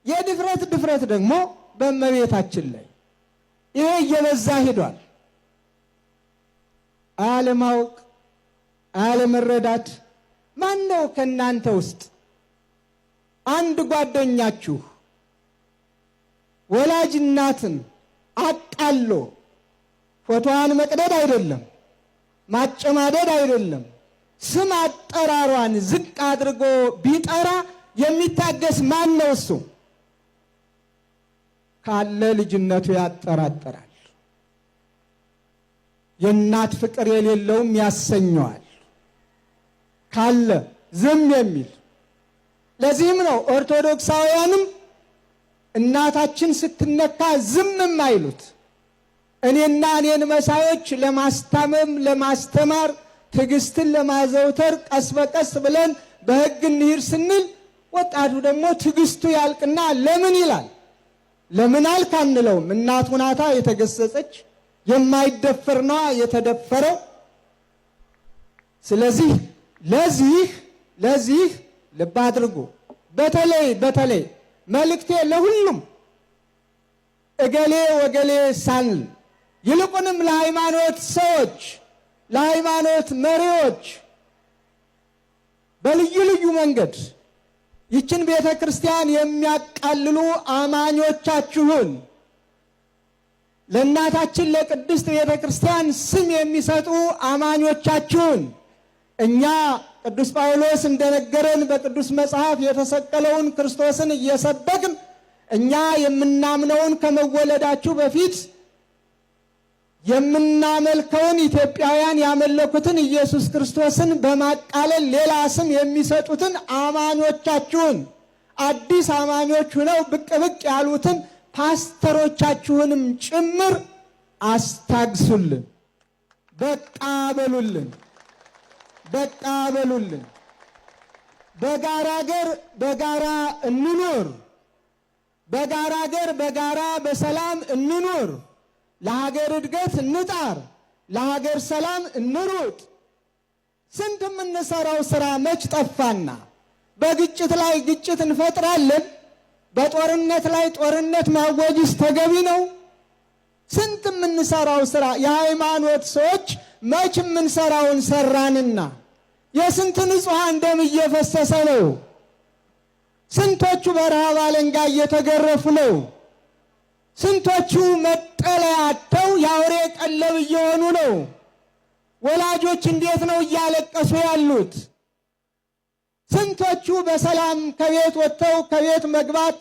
የድፍረት ደግሞ በእመቤታችን ላይ ይሄ እየበዛ ሄዷል። አለማወቅ አለመረዳት። ማን ነው ከናንተ ውስጥ አንድ ጓደኛችሁ ወላጅ እናትን አጣሎ ፎቶዋን መቅደድ አይደለም ማጨማደድ አይደለም ስም አጠራሯን ዝቅ አድርጎ ቢጠራ የሚታገስ ማን ነው? እሱ ካለ ልጅነቱ ያጠራጠራል። የእናት ፍቅር የሌለውም ያሰኘዋል ካለ ዝም የሚል። ለዚህም ነው ኦርቶዶክሳውያንም እናታችን ስትነካ ዝም የማይሉት። እኔና እኔን መሳዮች ለማስታመም ለማስተማር ትዕግስትን ለማዘውተር ቀስ በቀስ ብለን በሕግ እንሂድ ስንል ወጣቱ ደግሞ ትዕግስቱ ያልቅና ለምን ይላል። ለምን አልክ አንለውም። እናቱ ናታ የተገሰጸች፣ የማይደፈር ነዋ የተደፈረው። ስለዚህ ለዚህ ልብ አድርጉ። በተለይ መልእክቴ ለሁሉም እገሌ ወገሌ ሳንል ይልቁንም ለሃይማኖት ሰዎች ለሃይማኖት መሪዎች በልዩ ልዩ መንገድ ይችን ቤተ ክርስቲያን የሚያቃልሉ አማኞቻችሁን ለእናታችን ለቅድስት ቤተ ክርስቲያን ስም የሚሰጡ አማኞቻችሁን እኛ ቅዱስ ጳውሎስ እንደነገረን በቅዱስ መጽሐፍ የተሰቀለውን ክርስቶስን እየሰበክን እኛ የምናምነውን ከመወለዳችሁ በፊት የምናመልከውን ኢትዮጵያውያን ያመለኩትን ኢየሱስ ክርስቶስን በማቃለል ሌላ ስም የሚሰጡትን አማኞቻችሁን አዲስ አማኞች ሆነው ብቅ ያሉትን ፓስተሮቻችሁንም ጭምር አስታግሱልን። በቃ በሉልን። በጋራ ሀገር በጋራ እንኑር። በጋራ ሀገር በጋራ በሰላም እንኑር። ለሀገር እድገት እንጣር። ለሀገር ሰላም እንሩጥ። ስንት የምንሰራው ስራ መች ጠፋና? በግጭት ላይ ግጭት እንፈጥራለን። በጦርነት ላይ ጦርነት ማወጅስ ተገቢ ነው? ስንት የምንሰራው ስራ የሃይማኖት ሰዎች መች የምንሰራውን ሰራንና የስንት ንጹሐን ደም እየፈሰሰ ነው? ስንቶቹ በረሃብ አለንጋ እየተገረፉ ነው? ስንቶቹ መጠለያ አጥተው የአውሬ ቀለብ እየሆኑ ነው? ወላጆች እንዴት ነው እያለቀሱ ያሉት? ስንቶቹ በሰላም ከቤት ወጥተው ከቤት መግባት